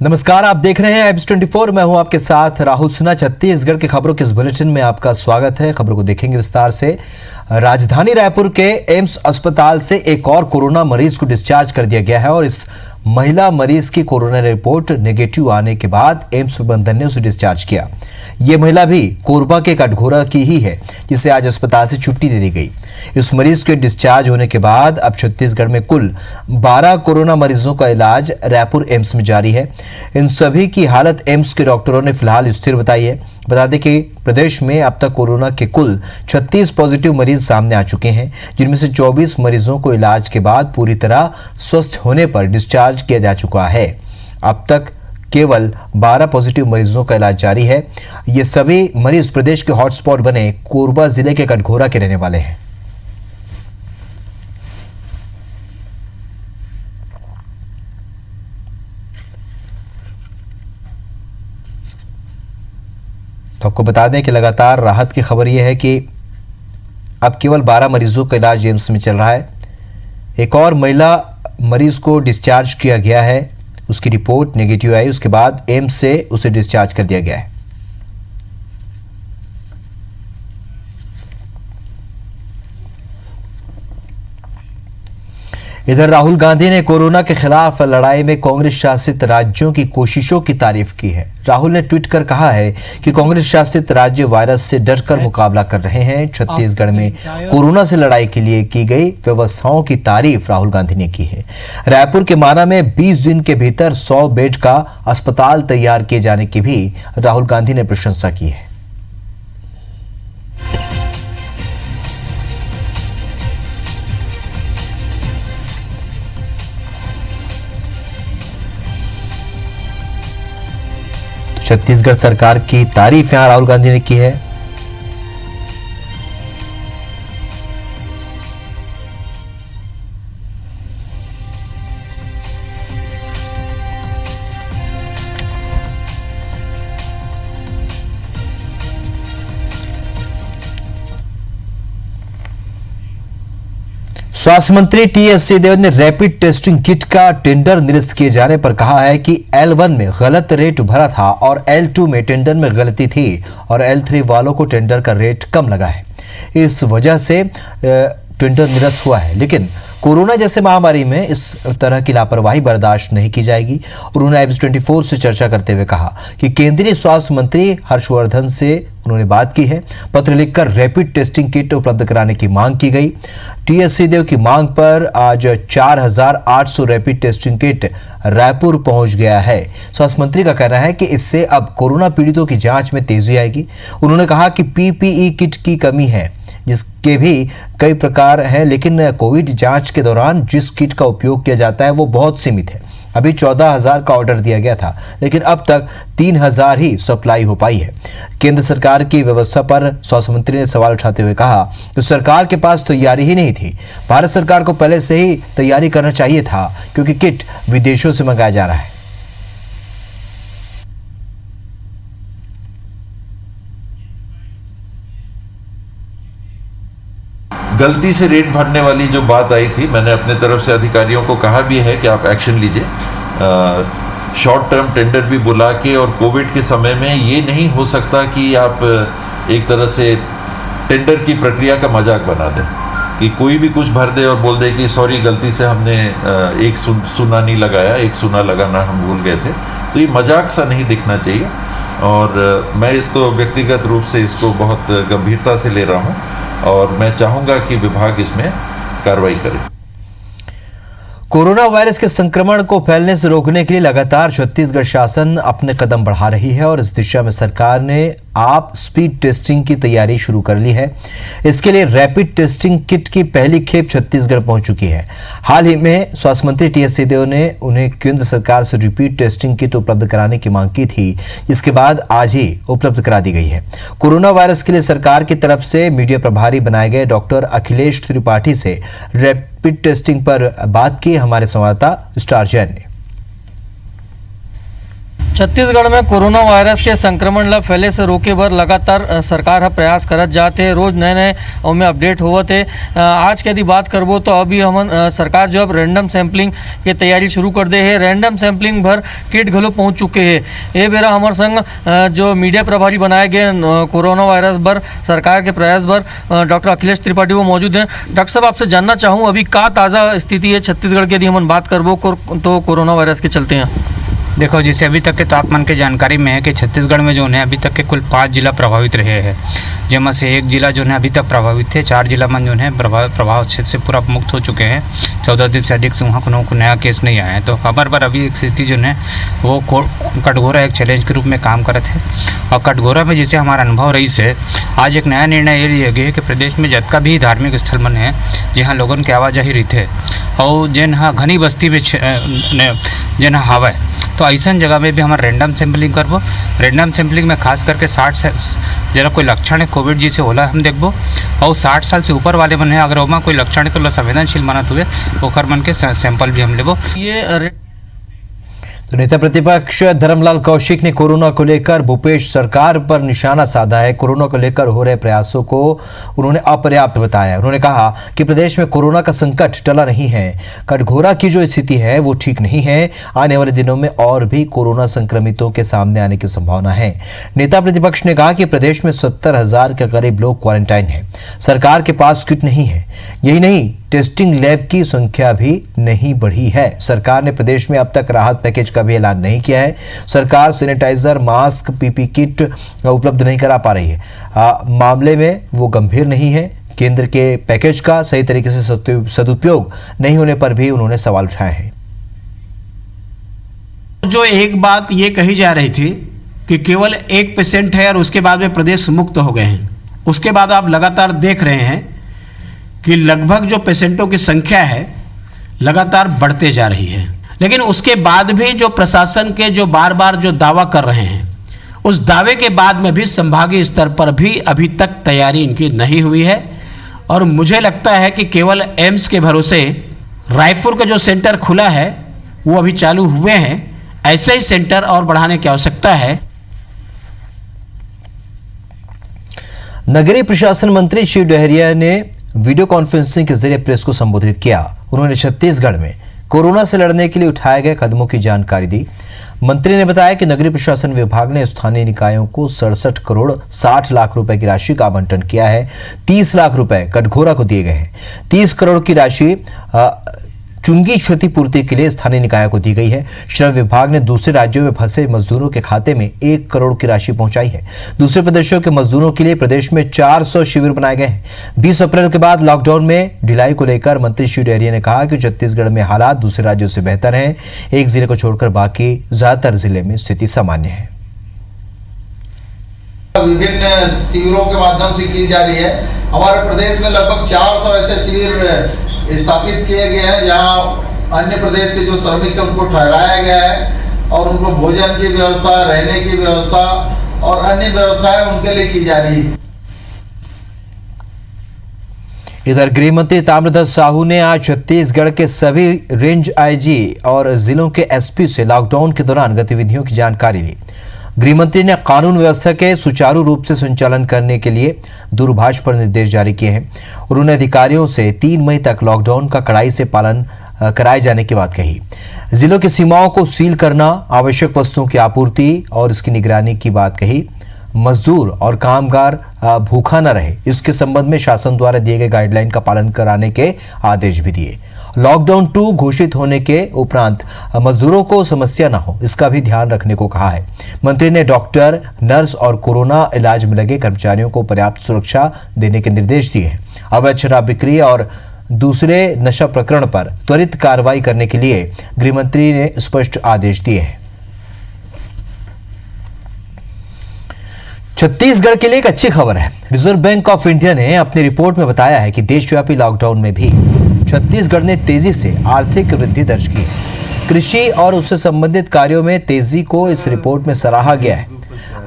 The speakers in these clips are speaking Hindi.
नमस्कार, आप देख रहे हैं एब्स 24। मैं हूं आपके साथ राहुल सिन्हा। छत्तीसगढ़ की खबरों के इस बुलेटिन में आपका स्वागत है। खबरों को देखेंगे विस्तार से। राजधानी रायपुर के एम्स अस्पताल से एक और कोरोना मरीज को डिस्चार्ज कर दिया गया है और इस महिला मरीज की कोरोना रिपोर्ट नेगेटिव आने के बाद एम्स प्रबंधन ने उसे डिस्चार्ज किया। ये महिला भी कोरबा के कटघोरा की ही है, जिसे आज अस्पताल से छुट्टी दे दी गई। इस मरीज के डिस्चार्ज होने के बाद अब छत्तीसगढ़ में कुल 12 कोरोना मरीजों का इलाज रायपुर एम्स में जारी है। इन सभी की हालत एम्स के डॉक्टरों ने फिलहाल स्थिर बताई है। बता दें कि प्रदेश में अब तक कोरोना के कुल 36 पॉजिटिव मरीज सामने आ चुके हैं, जिनमें से 24 मरीजों को इलाज के बाद पूरी तरह स्वस्थ होने पर डिस्चार्ज किया जा चुका है। अब तक केवल 12 पॉजिटिव मरीजों का इलाज जारी है। ये सभी मरीज प्रदेश के हॉटस्पॉट बने कोरबा जिले के कटघोरा के रहने वाले हैं। तो आपको बता दें कि लगातार राहत की खबर यह है कि अब केवल 12 मरीजों का इलाज एम्स में चल रहा है। एक और महिला मरीज को डिस्चार्ज किया गया है, उसकी रिपोर्ट नेगेटिव आई, उसके बाद एम्स से उसे डिस्चार्ज कर दिया गया है। इधर राहुल गांधी ने कोरोना के खिलाफ लड़ाई में कांग्रेस शासित राज्यों की कोशिशों की तारीफ की है। राहुल ने ट्वीट कर कहा है कि कांग्रेस शासित राज्य वायरस से डटकर मुकाबला कर रहे हैं। छत्तीसगढ़ में कोरोना से लड़ाई के लिए की गई व्यवस्थाओं की तारीफ राहुल गांधी ने की है। रायपुर के माना में 20 दिन के भीतर 100 बेड का अस्पताल तैयार किए जाने की भी राहुल गांधी ने प्रशंसा की है। छत्तीसगढ़ सरकार की तारीफ यहां राहुल गांधी ने की है। स्वास्थ्य मंत्री टी.एस. सिंहदेव ने रैपिड टेस्टिंग किट का टेंडर निरस्त किए जाने पर कहा है कि L1 में गलत रेट भरा था और L2 में टेंडर में गलती थी और L3 वालों को टेंडर का रेट कम लगा है। इस वजह से टेंडर निरस्त हुआ है, लेकिन कोरोना जैसे महामारी में इस तरह की लापरवाही बर्दाश्त नहीं की जाएगी। उन्होंने एब्स 24 से चर्चा करते हुए कहा कि केंद्रीय स्वास्थ्य मंत्री हर्षवर्धन से उन्होंने बात की है। पत्र लिखकर रैपिड टेस्टिंग किट उपलब्ध कराने की मांग की गई। टी.एस. सिंहदेव की मांग पर आज 4800 रैपिड टेस्टिंग किट रायपुर पहुंच गया है। स्वास्थ्य मंत्री का कहना है कि इससे अब कोरोना पीड़ितों की जांच में तेजी आएगी। उन्होंने कहा कि पीपीई किट की कमी है, जिसके भी कई प्रकार हैं, लेकिन कोविड जांच के दौरान जिस किट का उपयोग किया जाता है वो बहुत सीमित है। अभी 14,000 का ऑर्डर दिया गया था, लेकिन अब तक 3,000 ही सप्लाई हो पाई है। केंद्र सरकार की व्यवस्था पर स्वास्थ्य मंत्री ने सवाल उठाते हुए कहा कि सरकार के पास तैयारी ही नहीं थी। भारत सरकार को पहले से ही तैयारी करना चाहिए था, क्योंकि किट विदेशों से मंगाया जा रहा है। गलती से रेट भरने वाली जो बात आई थी, मैंने अपने तरफ से अधिकारियों को कहा भी है कि आप एक्शन लीजिए। शॉर्ट टर्म टेंडर भी बुला के, और कोविड के समय में ये नहीं हो सकता कि आप एक तरह से टेंडर की प्रक्रिया का मजाक बना दें कि कोई भी कुछ भर दे और बोल दे कि सॉरी गलती से हमने एक सुना नहीं लगाया, एक सुना लगाना हम भूल गए थे। तो ये मजाक सा नहीं दिखना चाहिए, और मैं तो व्यक्तिगत रूप से इसको बहुत गंभीरता से ले रहा हूँ और मैं चाहूंगा कि विभाग इसमें कार्रवाई करे। कोरोना वायरस के संक्रमण को फैलने से रोकने के लिए लगातार छत्तीसगढ़ शासन अपने कदम बढ़ा रही है और इस दिशा में सरकार ने आप स्पीड टेस्टिंग की तैयारी शुरू कर ली है। इसके लिए रैपिड टेस्टिंग किट की पहली खेप छत्तीसगढ़ पहुंच चुकी है। हाल ही में स्वास्थ्य मंत्री टी.एस. सिंहदेव ने उन्हें केंद्र सरकार से रिपीट टेस्टिंग किट उपलब्ध कराने की मांग की थी, जिसके बाद आज ही उपलब्ध करा दी गई है। कोरोना वायरस के लिए सरकार की तरफ से मीडिया प्रभारी बनाए गए डॉक्टर अखिलेश त्रिपाठी से रैपिड टेस्टिंग पर बात की हमारे संवाददाता स्टार जैन ने। छत्तीसगढ़ में कोरोना वायरस के संक्रमण ला फैले से रोके बर लगातार सरकार ह प्रयास करत जाते, रोज नए नए में अपडेट होवत है। आज के यदि बात करबो तो अभी हमन सरकार जो अब रैंडम सैम्पलिंग के तैयारी शुरू कर दे है। रैंडम सैम्पलिंग भर किट घलो पहुंच चुके हैं। ये बेरा हमार संग जो मीडिया प्रभारी बनाए गए कोरोना वायरस बर सरकार के प्रयास बर डॉक्टर अखिलेश त्रिपाठी वो मौजूद हैं। डॉक्टर साहब, आपसे जानना चाहूँ अभी का ताज़ा स्थिति है छत्तीसगढ़ की यदि हमन बात करबो तो कोरोना वायरस के चलते हैं। देखो, जैसे अभी तक के तापमान के जानकारी में है कि छत्तीसगढ़ में जो है अभी तक के कुल 5 जिला प्रभावित रहे हैं, जिनमें से एक जिला जो है अभी तक प्रभावित थे। 4 जिला में जो है प्रभाव क्षेत्र से पूरा मुक्त हो चुके हैं। 14 दिन से अधिक से वहाँ को नया केस नहीं आया है। तो हमारे पर अभी एक स्थिति जो है वो कटघोरा एक चैलेंज के रूप में काम करत है। और कटघोरा में जैसे हमारा अनुभव रही है, आज एक नया निर्णय ये लिया गया है कि प्रदेश में जितना भी धार्मिक स्थल मन है जहाँ लोगों के आवाजाही रहते और जिन घनी बस्ती में जिन हवा है, तो ऐसा जगह में भी हमारा रैंडम सैम्पलिंग करबो। रैंडम सैम्पलिंग में खास करके 60 से जरा कोई लक्षण है कोविड जैसे होला हम देखबो, और 60 साल से ऊपर वाले मन है अगर वहाँ कोई लक्षण है तो संवेदनशील मानत हुए ओकर मन के सैंपल भी हम लेबो। ये तो नेता प्रतिपक्ष धर्मलाल कौशिक ने कोरोना को लेकर भूपेश सरकार पर निशाना साधा है। कोरोना को लेकर हो रहे प्रयासों को उन्होंने अपर्याप्त बताया। उन्होंने कहा कि प्रदेश में कोरोना का संकट टला नहीं है। कटघोरा की जो स्थिति है वो ठीक नहीं है। आने वाले दिनों में और भी कोरोना संक्रमितों के सामने आने की संभावना है। नेता प्रतिपक्ष ने कहा कि प्रदेश में 70,000 के करीब लोग क्वारंटाइन है। सरकार के पास किट नहीं है। यही नहीं, टेस्टिंग लैब की संख्या भी नहीं बढ़ी है। सरकार ने प्रदेश में अब तक राहत पैकेज का भी ऐलान नहीं किया है। सरकार सैनिटाइजर, मास्क, पीपी किट उपलब्ध नहीं करा पा रही है। मामले में वो गंभीर नहीं है। केंद्र के पैकेज का सही तरीके से सदुपयोग नहीं होने पर भी उन्होंने सवाल उठाए हैं। जो एक बात ये कही जा रही थी कि केवल 1 पेशेंट है और उसके बाद में प्रदेश मुक्त हो गए हैं, उसके बाद आप लगातार देख रहे हैं कि लगभग जो पेशेंटों की संख्या है लगातार बढ़ते जा रही है। लेकिन उसके बाद भी जो प्रशासन के जो बार बार जो दावा कर रहे हैं, उस दावे के बाद में भी संभागीय स्तर पर भी अभी तक तैयारी इनकी नहीं हुई है। और मुझे लगता है कि केवल एम्स के भरोसे रायपुर का जो सेंटर खुला है वो अभी चालू हुए हैं। ऐसे ही सेंटर और बढ़ाने की आवश्यकता है। नगरीय प्रशासन मंत्री शिव डहरिया ने वीडियो कॉन्फ्रेंसिंग के जरिए प्रेस को संबोधित किया। उन्होंने छत्तीसगढ़ में कोरोना से लड़ने के लिए उठाए गए कदमों की जानकारी दी। मंत्री ने बताया कि नगरीय प्रशासन विभाग ने स्थानीय निकायों को 67 करोड़ 60 लाख रुपए की राशि का आवंटन किया है। 30 लाख रुपए कटघोरा को दिए गए हैं। 30 करोड़ की राशि चुंगी क्षतिपूर्ति के लिए स्थानीय निकाय को दी गई है। श्रम विभाग ने दूसरे राज्यों में फंसे मजदूरों के खाते में 1 करोड़ की राशि पहुंचाई है। दूसरे प्रदेशों के मजदूरों के लिए प्रदेश में 400 शिविर बनाए गए हैं। 20 अप्रैल के बाद लॉकडाउन में ढिलाई को लेकर मंत्री शिव डहरिया ने कहा कि छत्तीसगढ़ में हालात दूसरे राज्यों से बेहतर हैं। एक जिले को छोड़कर बाकी ज्यादातर जिले में स्थिति सामान्य है। विभिन्न शिविरों के माध्यम से की जा रही है। हमारे प्रदेश में लगभग 400 ऐसे शिविर स्थापित किए गए हैं जहां अन्य प्रदेश के जो श्रमिक हैं उनको ठहराया गया है और उनको भोजन की व्यवस्था, रहने की व्यवस्था और अन्य व्यवस्थाएं उनके लिए की जा रही है। इधर गृह मंत्री ताम्रध्वज साहू ने आज छत्तीसगढ़ के सभी रेंज आईजी और जिलों के एसपी से लॉकडाउन के दौरान गतिविधियों की जानकारी ली। गृह मंत्री ने कानून व्यवस्था के सुचारू रूप से संचालन करने के लिए दूरभाष पर निर्देश जारी किए हैं। उन्होंने अधिकारियों से 3 मई तक लॉकडाउन का कड़ाई से पालन कराए जाने की बात कही। जिलों की सीमाओं को सील करना, आवश्यक वस्तुओं की आपूर्ति और इसकी निगरानी की बात कही। मजदूर और कामगार भूखा न रहे, इसके संबंध में शासन द्वारा दिए गए गाइडलाइन का पालन कराने के आदेश भी दिए। लॉकडाउन 2 घोषित होने के उपरांत मजदूरों को समस्या न हो, इसका भी ध्यान रखने को कहा है। मंत्री ने डॉक्टर, नर्स और कोरोना इलाज में लगे कर्मचारियों को पर्याप्त सुरक्षा देने के निर्देश दिए हैं। अवैध शराब बिक्री और दूसरे नशा प्रकरण पर त्वरित कार्रवाई करने के लिए गृह मंत्री ने स्पष्ट आदेश दिए हैं। छत्तीसगढ़ के लिए एक अच्छी खबर है। रिजर्व बैंक ऑफ इंडिया ने अपनी रिपोर्ट में बताया है कि देशव्यापी लॉकडाउन में भी छत्तीसगढ़ ने तेजी से आर्थिक वृद्धि दर्ज की है। कृषि और उससे संबंधित कार्यों में तेजी को इस रिपोर्ट में सराहा गया है।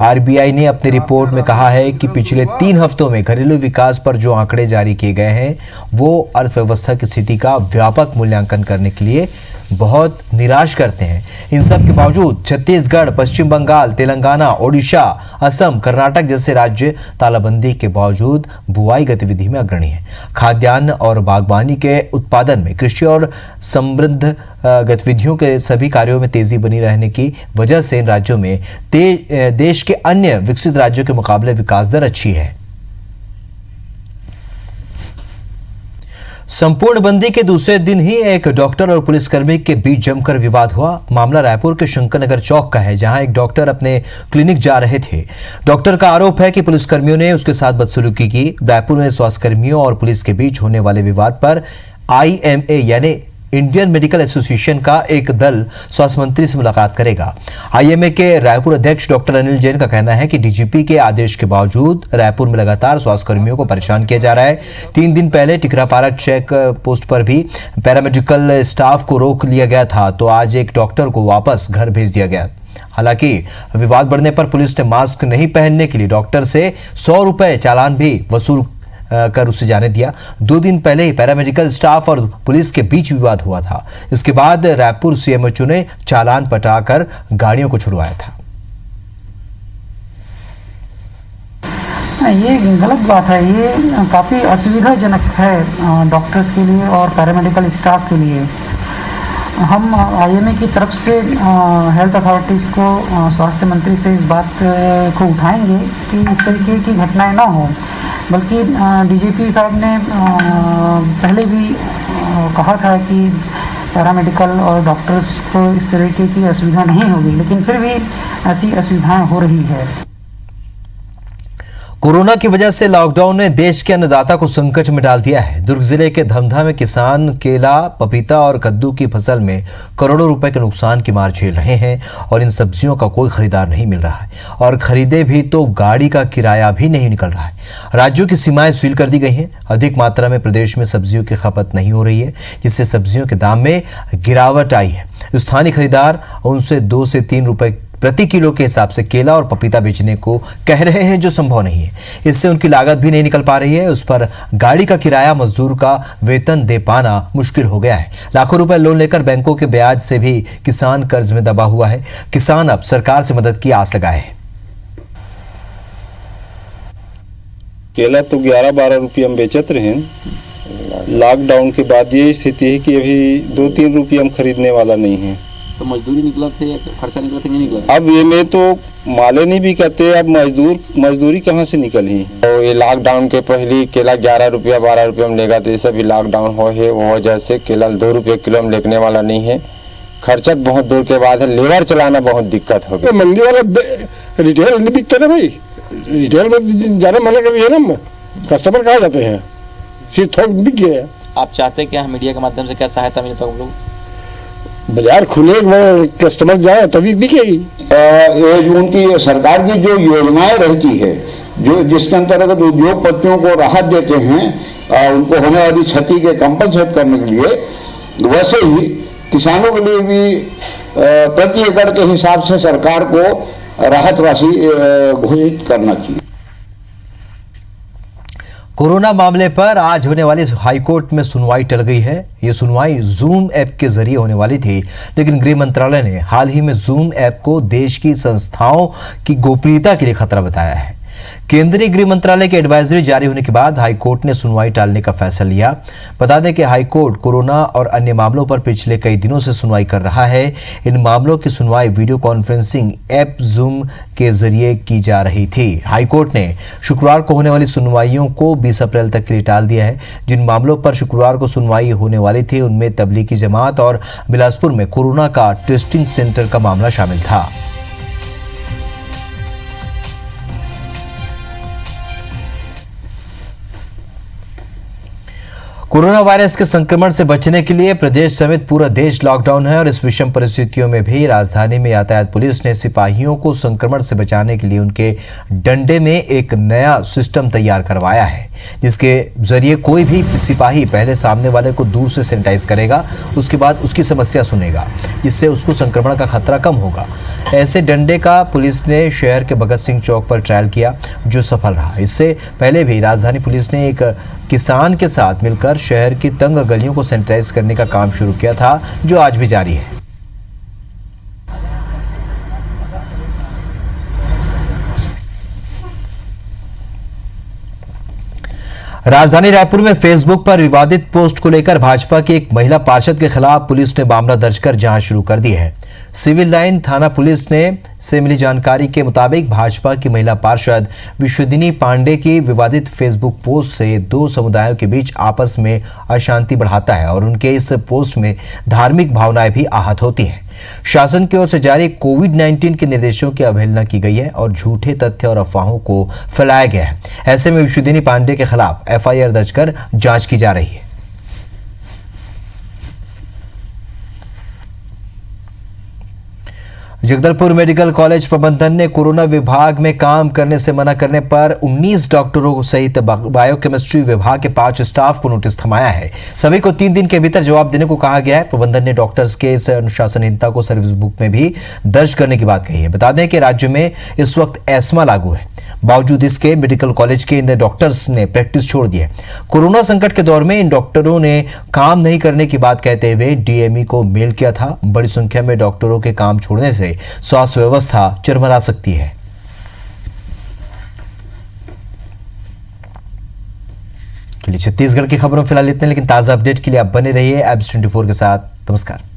आरबीआई ने अपनी रिपोर्ट में कहा है कि पिछले 3 हफ्तों में घरेलू विकास पर जो आंकड़े जारी किए गए हैं वो अर्थव्यवस्था की स्थिति का व्यापक मूल्यांकन करने के लिए बहुत निराश करते हैं। इन सब के बावजूद छत्तीसगढ़, पश्चिम बंगाल, तेलंगाना, ओडिशा, असम, कर्नाटक जैसे राज्य तालाबंदी के बावजूद बुआई गतिविधि में अग्रणी है। खाद्यान्न और बागवानी के उत्पादन में, कृषि और समृद्ध गतिविधियों के सभी कार्यों में तेजी बनी रहने की वजह से इन राज्यों में देश के अन्य विकसित राज्यों के मुकाबले विकास दर अच्छी है। संपूर्ण बंदी के दूसरे दिन ही एक डॉक्टर और पुलिसकर्मी के बीच जमकर विवाद हुआ। मामला रायपुर के शंकर नगर चौक का है, जहां एक डॉक्टर अपने क्लिनिक जा रहे थे। डॉक्टर का आरोप है कि पुलिसकर्मियों ने उसके साथ बदसलूकी की। रायपुर में स्वास्थ्यकर्मियों और पुलिस के बीच होने वाले विवाद पर IMA यानी इंडियन मेडिकल एसोसिएशन का एक दल स्वास्थ्य मंत्री से मुलाकात करेगा। IMA के रायपुर अध्यक्ष डॉक्टर अनिल जैन का कहना है कि DGP के आदेश के बावजूद रायपुर में लगातार स्वास्थ्यकर्मियों को परेशान किया जा रहा है। 3 दिन पहले टिकरापारा चेक पोस्ट पर भी पैरामेडिकल स्टाफ को रोक लिया गया था, तो आज एक डॉक्टर को वापस घर भेज दिया गया। हालांकि विवाद बढ़ने पर पुलिस ने मास्क नहीं पहनने के लिए डॉक्टर से 100 रुपए चालान भी वसूल कर उसे जाने दिया। 2 दिन पहले ही पैरामेडिकल स्टाफ और पुलिस के बीच विवाद हुआ था। इसके बाद रायपुर CMHO ने चालान पटाकर गाड़ियों को छुड़वाया था। ये गलत बात है, ये काफ़ी असुविधाजनक है डॉक्टर्स के लिए और पैरामेडिकल स्टाफ के लिए। हम IMA की तरफ से हेल्थ अथॉरिटीज़ को, स्वास्थ्य मंत्री से इस बात को उठाएंगे कि इस तरीके की घटनाएं ना हो। बल्कि DGP साहब ने पहले भी कहा था कि पैरामेडिकल और डॉक्टर्स को इस तरीके की असुविधा नहीं होगी, लेकिन फिर भी ऐसी असुविधाएं हो रही है। कोरोना की वजह से लॉकडाउन ने देश के अन्नदाता को संकट में डाल दिया है। दुर्ग जिले के धमधा में किसान केला, पपीता और कद्दू की फसल में करोड़ों रुपए के नुकसान की मार झेल रहे हैं और इन सब्जियों का कोई खरीदार नहीं मिल रहा है, और खरीदे भी तो गाड़ी का किराया भी नहीं निकल रहा है। राज्यों की सीमाएं सील कर दी गई हैं। अधिक मात्रा में प्रदेश में सब्जियों की खपत नहीं हो रही है, जिससे सब्जियों के दाम में गिरावट आई है। स्थानीय खरीदार उनसे 2 से 3 रुपए प्रति किलो के हिसाब से केला और पपीता बेचने को कह रहे हैं, जो संभव नहीं है। इससे उनकी लागत भी नहीं निकल पा रही है। उस पर गाड़ी का किराया, मजदूर का वेतन दे पाना मुश्किल हो गया है। लाखों रुपए लोन लेकर बैंकों के ब्याज से भी किसान कर्ज में दबा हुआ है। किसान अब सरकार से मदद की आस लगाए हैं। केला तो 11-12 रुपये हम बेचत रहे। लॉकडाउन के बाद ये स्थिति है कि अभी 2-3 रुपये हम खरीदने वाला नहीं है। तो मजदूरी निकला थे, खर्चा निकला थे, नहीं निकला? अब ये में तो माले नहीं भी कहते, अब मजदूरी कहाँ से निकली। तो ये लॉकडाउन के पहले केला 11 रुपया 12 रुपये हम लेगा, तो ये सब लॉकडाउन हो है वो वजह से केला 2 रुपये किलो हम लेने वाला नहीं है। खर्चा बहुत दूर के बाद है, लेबर चलाना बहुत दिक्कत हो गई। मंडी वाला रिटेल नहीं बिकता ना भाई, रिटेल में जाना मना कर दिया ना, कस्टमर कहाँ जाते हैं, सिर्फ थोक बिक गया। आप चाहते हैं क्या मीडिया के माध्यम से क्या सहायता मिले तो हम लोग बाजार खुले, कस्टमर जाए तभी बिकेगी। ये उनकी सरकार की जो योजनाएं रहती है, जो जिसके अंतर्गत उद्योगपतियों को राहत देते हैं, उनको होने वाली क्षति के कंपनसेट करने के लिए, वैसे ही किसानों के लिए भी प्रति एकड़ के हिसाब से सरकार को राहत राशि घोषित करना चाहिए। कोरोना मामले पर आज होने वाली हाईकोर्ट में सुनवाई टल गई है। ये सुनवाई जूम ऐप के जरिए होने वाली थी, लेकिन गृह मंत्रालय ने हाल ही में जूम ऐप को देश की संस्थाओं की गोपनीयता के लिए खतरा बताया है। केंद्रीय गृह मंत्रालय की एडवाइजरी जारी होने के बाद हाईकोर्ट ने सुनवाई टालने का फैसला लिया। बता दें कि हाईकोर्ट कोरोना और अन्य मामलों पर पिछले कई दिनों से सुनवाई कर रहा है। इन मामलों की सुनवाई वीडियो कॉन्फ्रेंसिंग ऐप जूम के जरिए की जा रही थी। हाईकोर्ट ने शुक्रवार को होने वाली सुनवाइयों को 20 अप्रैल तक के लिए टाल दिया है। जिन मामलों पर शुक्रवार को सुनवाई होने वाली थी, उनमें तबलीगी जमात और बिलासपुर में कोरोना का टेस्टिंग सेंटर का मामला शामिल था। कोरोना वायरस के संक्रमण से बचने के लिए प्रदेश समेत पूरा देश लॉकडाउन है और इस विषम परिस्थितियों में भी राजधानी में यातायात पुलिस ने सिपाहियों को संक्रमण से बचाने के लिए उनके डंडे में एक नया सिस्टम तैयार करवाया है, जिसके जरिए कोई भी सिपाही पहले सामने वाले को दूर से सैनिटाइज करेगा, उसके बाद उसकी समस्या सुनेगा, जिससे उसको संक्रमण का खतरा कम होगा। ऐसे डंडे का पुलिस ने शहर के भगत सिंह चौक पर ट्रायल किया, जो सफल रहा। इससे पहले भी राजधानी पुलिस ने एक किसान के साथ मिलकर शहर की तंग गलियों को सैनिटाइज करने का काम शुरू किया था, जो आज भी जारी है। राजधानी रायपुर में फेसबुक पर विवादित पोस्ट को लेकर भाजपा की एक महिला पार्षद के खिलाफ पुलिस ने मामला दर्ज कर जांच शुरू कर दी है। सिविल लाइन थाना पुलिस से मिली जानकारी के मुताबिक भाजपा की महिला पार्षद विश्वदिनी पांडे की विवादित फेसबुक पोस्ट से दो समुदायों के बीच आपस में अशांति बढ़ाता है और उनके इस पोस्ट में धार्मिक भावनाएं भी आहत होती हैं। शासन की ओर से जारी कोविड-19 के निर्देशों की अवहेलना की गई है और झूठे तथ्य और अफवाहों को फैलाया गया है। ऐसे में विश्वदिनी पांडे के खिलाफ एफआईआर दर्ज कर जांच की जा रही है। जगदलपुर मेडिकल कॉलेज प्रबंधन ने कोरोना विभाग में काम करने से मना करने पर 19 डॉक्टरों सहित बायोकेमिस्ट्री विभाग के 5 स्टाफ को नोटिस थमाया है। सभी को 3 दिन के भीतर जवाब देने को कहा गया है। प्रबंधन ने डॉक्टर्स के इस अनुशासनहीनता को सर्विस बुक में भी दर्ज करने की बात कही है। बता दें कि राज्य में इस वक्त एस्मा लागू है। बावजूद इसके मेडिकल कॉलेज के इन डॉक्टर्स ने प्रैक्टिस छोड़ दी है। कोरोना संकट के दौर में इन डॉक्टरों ने काम नहीं करने की बात कहते हुए डीएमई को मेल किया था। बड़ी संख्या में डॉक्टरों के काम छोड़ने से स्वास्थ्य व्यवस्था चरमरा सकती है। चलिए, छत्तीसगढ़ की खबरों फिलहाल इतने, लेकिन ताजा अपडेट के लिए आप बने रहिए एब्स 24 के साथ। नमस्कार।